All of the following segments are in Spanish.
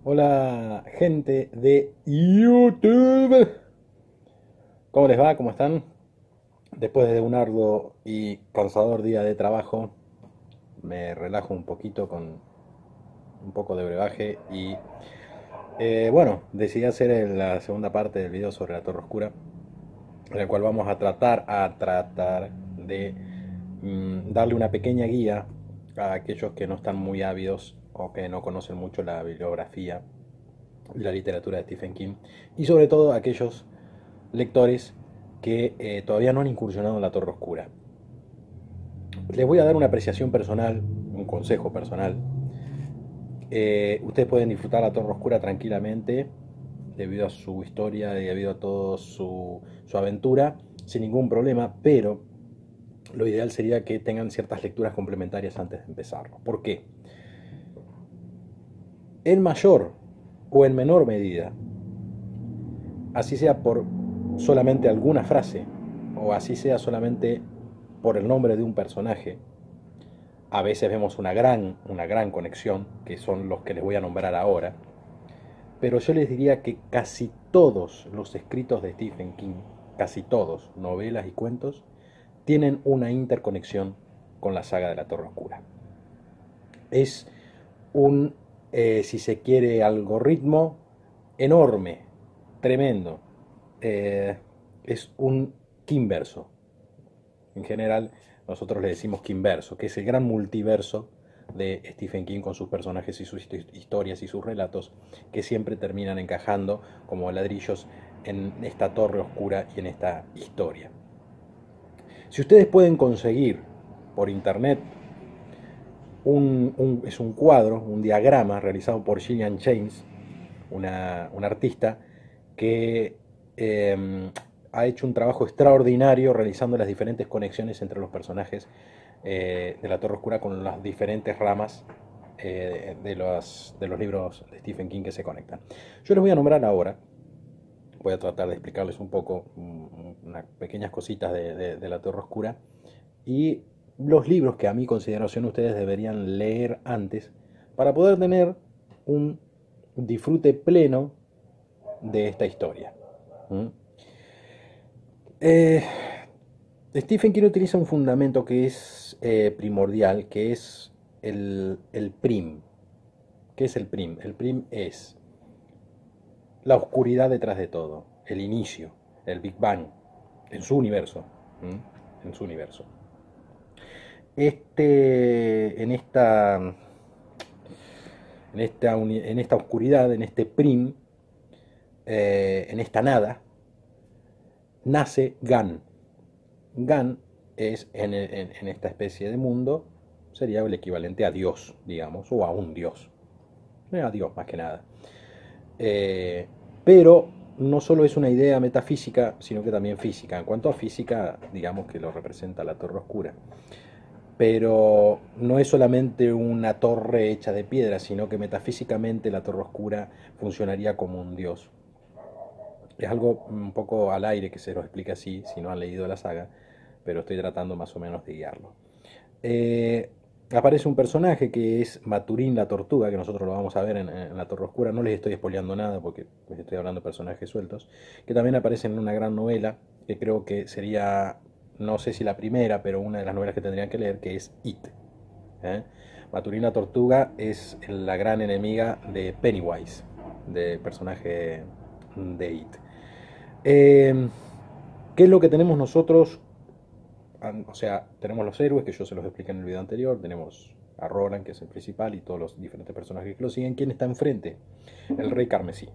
Hola gente de YouTube. ¿Cómo les va? ¿Cómo están? Después de un arduo y cansador día de trabajo, me relajo un poquito con un poco de brebaje y bueno, decidí hacer la segunda parte del video sobre la Torre Oscura, en el cual vamos a tratar de darle una pequeña guía a aquellos que no están muy ávidos o que no conocen mucho la bibliografía y la literatura de Stephen King, y sobre todo a aquellos lectores que todavía no han incursionado en la Torre Oscura. Les voy a dar una apreciación personal, un consejo personal. Ustedes pueden disfrutar la Torre Oscura tranquilamente debido a su historia y debido a toda su aventura, sin ningún problema, pero lo ideal sería que tengan ciertas lecturas complementarias antes de empezarlo. ¿Por qué? En mayor o en menor medida, así sea por solamente alguna frase o así sea solamente por el nombre de un personaje, a veces vemos una gran conexión, que son los que les voy a nombrar ahora, pero yo les diría que casi todos los escritos de Stephen King, casi todos, novelas y cuentos, tienen una interconexión con la saga de la Torre Oscura. Es un, si se quiere, algoritmo enorme, tremendo. Es un Kimverso. En general, nosotros le decimos Kimverso, que es el gran multiverso de Stephen King con sus personajes y sus historias y sus relatos que siempre terminan encajando como ladrillos en esta torre oscura y en esta historia. Si ustedes pueden conseguir por internet es un cuadro, un diagrama realizado por Gillian James, una artista que ha hecho un trabajo extraordinario realizando las diferentes conexiones entre los personajes de la Torre Oscura con las diferentes ramas de los libros de Stephen King que se conectan. Yo les voy a nombrar ahora, voy a tratar de explicarles un poco unas pequeñas cositas de la Torre Oscura y los libros que a mi consideración ustedes deberían leer antes para poder tener un disfrute pleno de esta historia. ¿Mm? Eh, Stephen King utiliza un fundamento que es primordial, que es el prim. ¿Qué es el prim? El prim es la oscuridad detrás de todo, el inicio, el Big Bang, en su universo. En su universo. En esta oscuridad, en este prim, en esta nada, nace Gan. Gan es en esta especie de mundo, sería el equivalente a Dios, digamos, o a un Dios. A Dios más que nada. Eh, pero no solo es una idea metafísica, sino que también física. En cuanto a física, digamos que lo representa la Torre Oscura. Pero no es solamente una torre hecha de piedra, sino que metafísicamente la Torre Oscura funcionaría como un dios. Es algo un poco al aire que se lo explica así, si no han leído la saga, pero estoy tratando más o menos de guiarlo. Eh, Aparece un personaje que es Maturín la Tortuga, que nosotros lo vamos a ver en la Torre Oscura. No les estoy spoileando nada porque les estoy hablando de personajes sueltos, que también aparece en una gran novela, que creo que sería, no sé si la primera, pero una de las novelas que tendrían que leer, que es It. ¿Eh? Maturín la Tortuga es la gran enemiga de Pennywise, del personaje de It. Eh, ¿Qué es lo que tenemos nosotros? O sea, tenemos los héroes que yo se los expliqué en el video anterior, tenemos a Roland, que es el principal, y todos los diferentes personajes que lo siguen. ¿Quién está enfrente? El Rey Carmesí.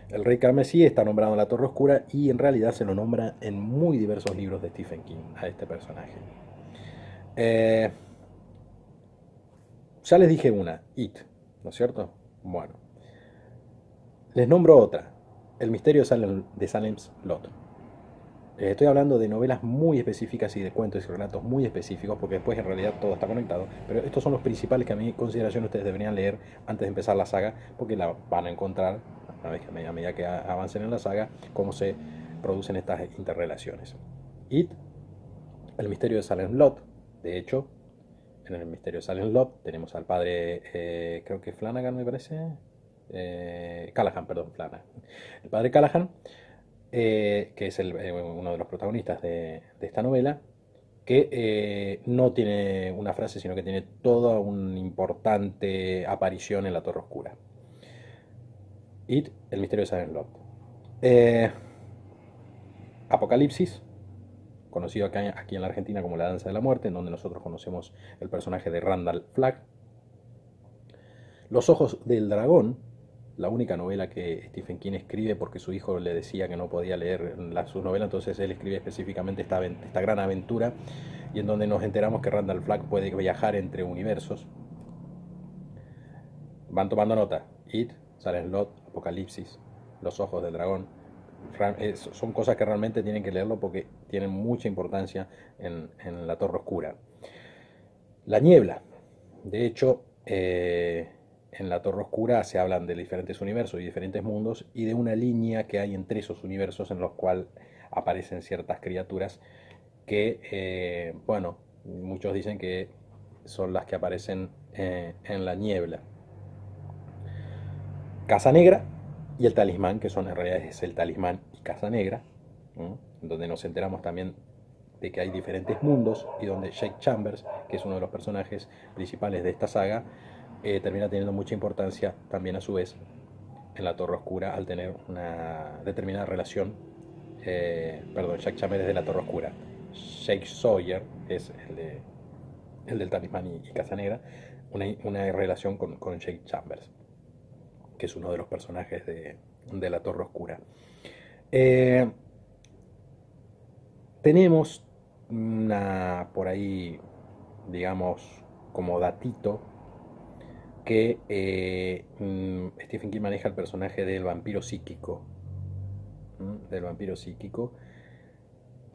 El Rey Carmesí está nombrado en la Torre Oscura y en realidad se lo nombra en muy diversos libros de Stephen King a este personaje. Eh, ya les dije una, It, ¿no es cierto? Bueno, les nombro otra, El misterio de Salem's Lot. Estoy hablando de novelas muy específicas y de cuentos y relatos muy específicos, porque después en realidad todo está conectado, pero estos son los principales que a mi consideración ustedes deberían leer antes de empezar la saga, porque la van a encontrar a medida que avancen en la saga, cómo se producen estas interrelaciones. It, El misterio de Salem Lot, de hecho, en el misterio de Silent Lot tenemos al padre, creo que Flanagan me parece, Callahan, perdón, Flanagan. El padre Callahan, que es uno de los protagonistas de esta novela, que no tiene una frase, sino que tiene toda una importante aparición en la Torre Oscura. It, el misterio de Silent Lot. Eh, Apocalipsis, conocido aquí en la Argentina como La Danza de la Muerte, en donde nosotros conocemos el personaje de Randall Flagg. Los Ojos del Dragón, la única novela que Stephen King escribe porque su hijo le decía que no podía leer sus novelas, entonces él escribe específicamente esta gran aventura, y en donde nos enteramos que Randall Flagg puede viajar entre universos. Van tomando nota. It, Silent Lot, Apocalipsis, Los Ojos del Dragón. Son cosas que realmente tienen que leerlo porque tienen mucha importancia en la Torre Oscura. La niebla. De hecho, en la Torre Oscura se hablan de diferentes universos y diferentes mundos y de una línea que hay entre esos universos en los cuales aparecen ciertas criaturas que, bueno, muchos dicen que son las que aparecen en la niebla. Casa Negra y el Talismán, que son en realidad es el Talismán y Casa Negra, ¿no? Donde nos enteramos también de que hay diferentes mundos y donde Jake Chambers, que es uno de los personajes principales de esta saga, termina teniendo mucha importancia también a su vez en la Torre Oscura al tener una determinada relación. Perdón, Jake Chambers es de la Torre Oscura. Jake Sawyer es el del Talismán y Casa Negra, una relación con Jake Chambers, que es uno de los personajes de la Torre Oscura. Tenemos por ahí, digamos, como datito, que Stephen King maneja el personaje del vampiro psíquico,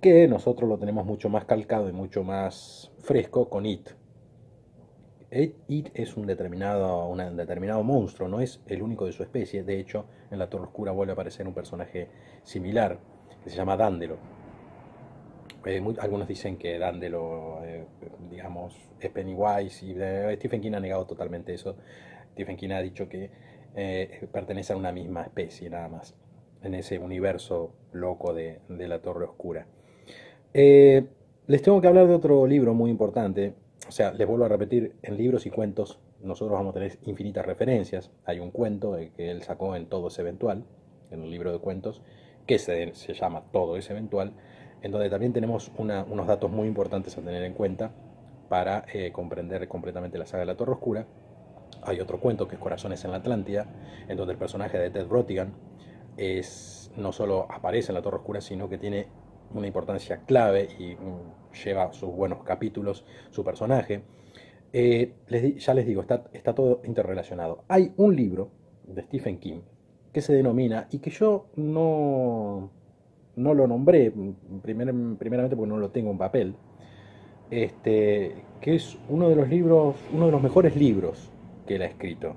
que nosotros lo tenemos mucho más calcado y mucho más fresco con It. It es un determinado monstruo, no es el único de su especie. De hecho, en la Torre Oscura vuelve a aparecer un personaje similar que se llama Dándelo. Algunos dicen que Dándelo, digamos, es Pennywise, y Stephen King ha negado totalmente eso. Stephen King ha dicho que pertenece a una misma especie, nada más, en ese universo loco de la Torre Oscura. Les tengo que hablar de otro libro muy importante. O sea, les vuelvo a repetir, en libros y cuentos nosotros vamos a tener infinitas referencias. Hay un cuento que él sacó en Todo es Eventual, en un libro de cuentos, que se llama Todo es Eventual, en donde también tenemos unos datos muy importantes a tener en cuenta para comprender completamente la saga de la Torre Oscura. Hay otro cuento que es Corazones en la Atlántida, en donde el personaje de Ted Rotigan no solo aparece en la Torre Oscura, sino que tiene una importancia clave y lleva sus buenos capítulos, su personaje. Ya les digo, está todo interrelacionado. Hay un libro de Stephen King que se denomina, y que yo no lo nombré, primeramente porque no lo tengo en papel, que es uno de los mejores libros que él ha escrito,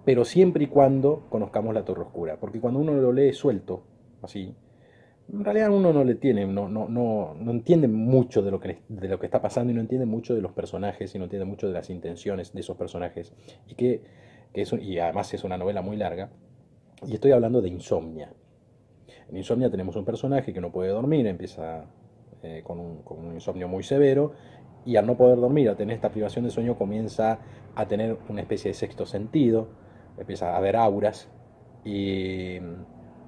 pero siempre y cuando conozcamos la Torre Oscura, porque cuando uno lo lee suelto, así, en realidad uno no entiende mucho de lo que está pasando, y no entiende mucho de los personajes, y no entiende mucho de las intenciones de esos personajes, y además es una novela muy larga, y estoy hablando de Insomnia. En Insomnia tenemos un personaje que no puede dormir, empieza con un insomnio muy severo, y al no poder dormir, al tener esta privación de sueño, comienza a tener una especie de sexto sentido, empieza a ver auras, y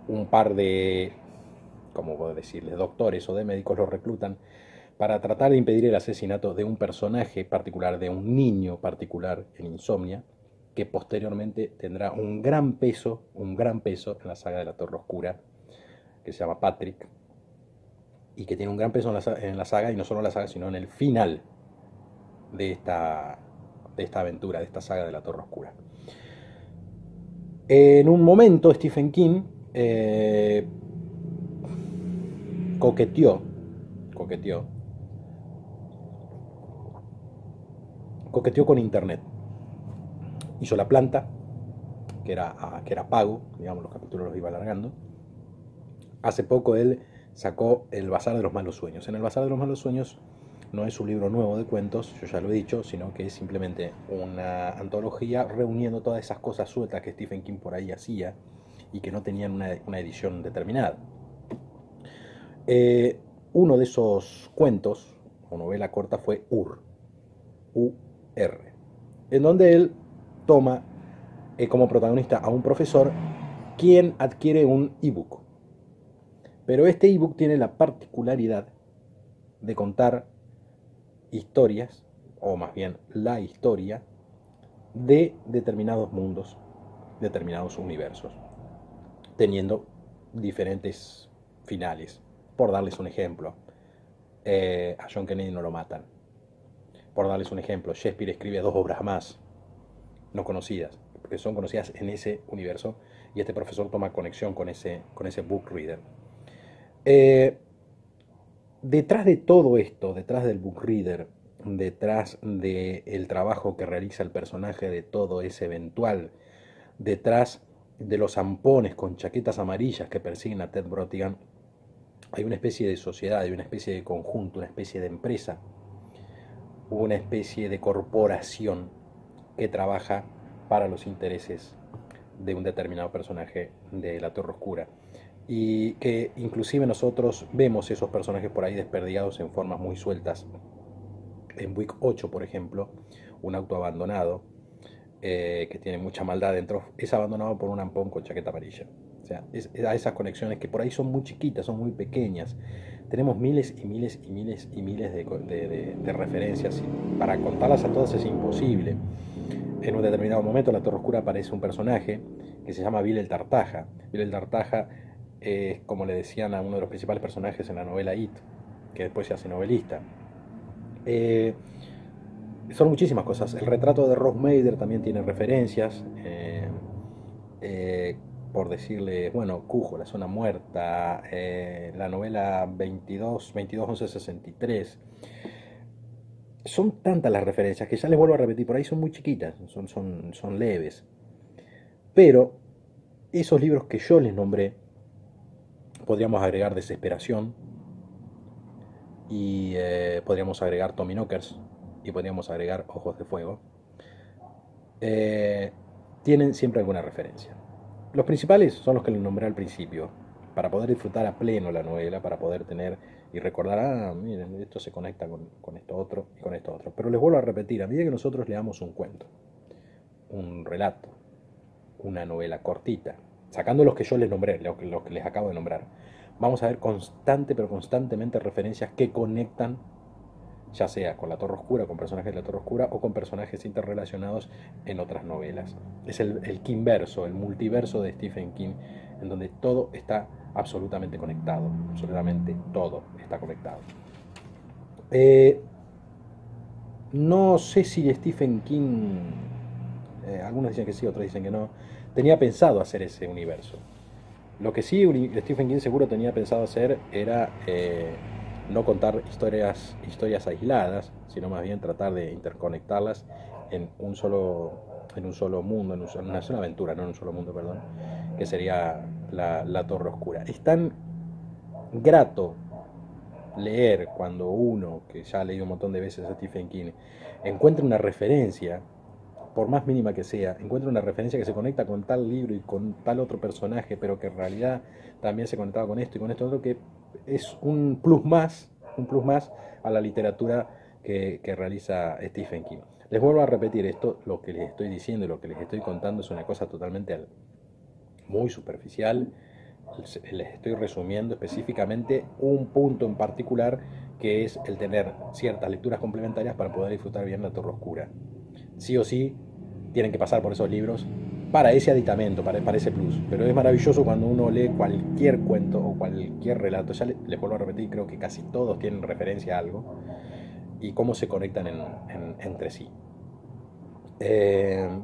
un par de, ¿cómo puedo decirles?, doctores o de médicos lo reclutan para tratar de impedir el asesinato de un personaje particular, de un niño particular en Insomnia, que posteriormente tendrá un gran peso en la saga de la Torre Oscura, que se llama Patrick, y que tiene un gran peso en la saga, y no solo en la saga, sino en el final de esta aventura, de esta saga de la Torre Oscura. En un momento Stephen King coqueteó con Internet. Hizo La Planta, que era pago, digamos, los capítulos los iba alargando. Hace poco él sacó El Bazar de los Malos Sueños. En El Bazar de los Malos Sueños no es un libro nuevo de cuentos, yo ya lo he dicho, sino que es simplemente una antología reuniendo todas esas cosas sueltas que Stephen King por ahí hacía y que no tenían una edición determinada. Eh, Uno de esos cuentos o novela corta fue U-R, en donde él toma como protagonista a un profesor quien adquiere un ebook. Pero este ebook tiene la particularidad de contar historias, o más bien la historia, de determinados mundos, determinados universos, teniendo diferentes finales. Por darles un ejemplo, a John Kennedy no lo matan. Por darles un ejemplo, Shakespeare escribe dos obras más, no conocidas, porque son conocidas en ese universo, y este profesor toma conexión con ese book reader. Detrás de todo esto, detrás del book reader, detrás del trabajo que realiza el personaje de todo ese eventual, detrás de los zampones con chaquetas amarillas que persiguen a Ted Brotigan, hay una especie de sociedad, hay una especie de conjunto, una especie de empresa, una especie de corporación que trabaja para los intereses de un determinado personaje de la Torre Oscura. Y que inclusive nosotros vemos esos personajes por ahí desperdigados en formas muy sueltas. En Wick 8, por ejemplo, un auto abandonado que tiene mucha maldad dentro, es abandonado por un ampón con chaqueta amarilla. O sea, es a esas conexiones que por ahí son muy chiquitas, son muy pequeñas. Tenemos miles y miles y miles y miles de referencias. Y para contarlas a todas es imposible. En un determinado momento en la Torre Oscura aparece un personaje que se llama Bill el Tartaja. Bill el Tartaja es, como le decían a uno de los principales personajes en la novela It, que después se hace novelista. Son muchísimas cosas. El retrato de Ross Mader también tiene referencias. Por decirle, bueno, Cujo, La Zona Muerta, la novela 22-11-63. Son tantas las referencias que ya les vuelvo a repetir, por ahí son muy chiquitas, son leves. Pero esos libros que yo les nombré, podríamos agregar Desesperación, y podríamos agregar Tommy Knockers, y podríamos agregar Ojos de Fuego, tienen siempre alguna referencia. Los principales son los que les nombré al principio, para poder disfrutar a pleno la novela, para poder tener y recordar, ah, miren, esto se conecta con esto otro y con esto otro. Pero les vuelvo a repetir, a medida que nosotros leamos un cuento, un relato, una novela cortita, sacando los que yo les nombré, los que les acabo de nombrar, vamos a ver pero constantemente referencias que conectan, ya sea con la Torre Oscura, con personajes de la Torre Oscura, o con personajes interrelacionados en otras novelas. Es el Kingverso, el multiverso de Stephen King, en donde todo está absolutamente conectado, absolutamente todo está conectado. No sé si Stephen King, algunos dicen que sí, otros dicen que no, tenía pensado hacer ese universo. Lo que sí Stephen King seguro tenía pensado hacer era no contar historias aisladas, sino más bien tratar de interconectarlas en un solo mundo, en una sola aventura, no en un solo mundo, perdón, que sería la Torre Oscura. Es tan grato leer cuando uno, que ya ha leído un montón de veces a Stephen King, encuentra una referencia, por más mínima que sea, encuentra una referencia que se conecta con tal libro y con tal otro personaje, pero que en realidad también se conectaba con esto y con esto otro, que es un plus más a la literatura que realiza Stephen King. Les vuelvo a repetir, esto, lo que les estoy diciendo y lo que les estoy contando es una cosa totalmente muy superficial. Les estoy resumiendo específicamente un punto en particular, que es el tener ciertas lecturas complementarias para poder disfrutar bien la Torre Oscura. Sí o sí tienen que pasar por esos libros para ese aditamento, para ese plus. Pero es maravilloso cuando uno lee cualquier cuento o cualquier relato. Ya les vuelvo a repetir, creo que casi todos tienen referencia a algo y cómo se conectan entre sí.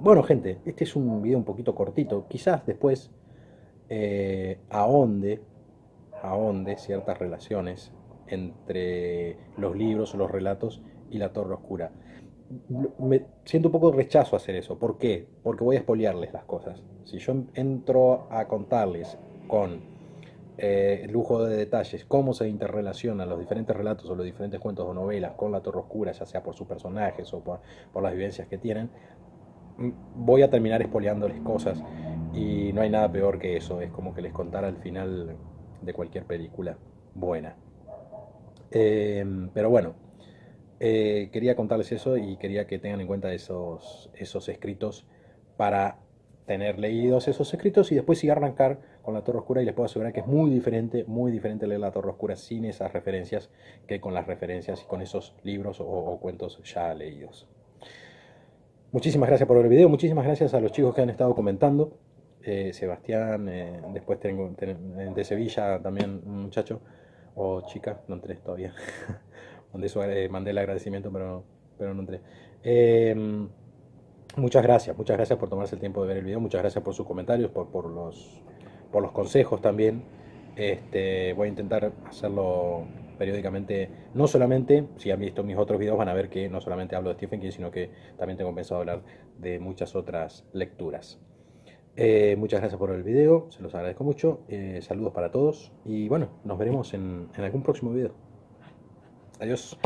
Bueno, gente, este es un video un poquito cortito. Quizás después ahonde ciertas relaciones entre los libros o los relatos y la Torre Oscura. Me siento un poco de rechazo a hacer eso. ¿Por qué? Porque voy a spoilearles las cosas. Si yo entro a contarles con lujo de detalles, cómo se interrelacionan los diferentes relatos o los diferentes cuentos o novelas con la Torre Oscura, ya sea por sus personajes o por las vivencias que tienen, voy a terminar espoleándoles cosas y no hay nada peor que eso, es como que les contara el final de cualquier película buena. Pero bueno, quería contarles eso y quería que tengan en cuenta esos escritos para tener leídos esos escritos y después sí arrancar con la Torre Oscura y les puedo asegurar que es muy diferente leer la Torre Oscura sin esas referencias que con las referencias y con esos libros o cuentos ya leídos. Muchísimas gracias por ver el video, muchísimas gracias a los chicos que han estado comentando. Sebastián, después tengo de Sevilla también un muchacho o chica, no entré todavía. Mandé el agradecimiento, pero no entré. Muchas gracias por tomarse el tiempo de ver el video, muchas gracias por sus comentarios, por los consejos también. Voy a intentar hacerlo periódicamente, no solamente, si han visto mis otros videos van a ver que no solamente hablo de Stephen King, sino que también tengo pensado hablar de muchas otras lecturas. Muchas gracias por el video, se los agradezco mucho, saludos para todos y bueno, nos veremos en algún próximo video. Adiós.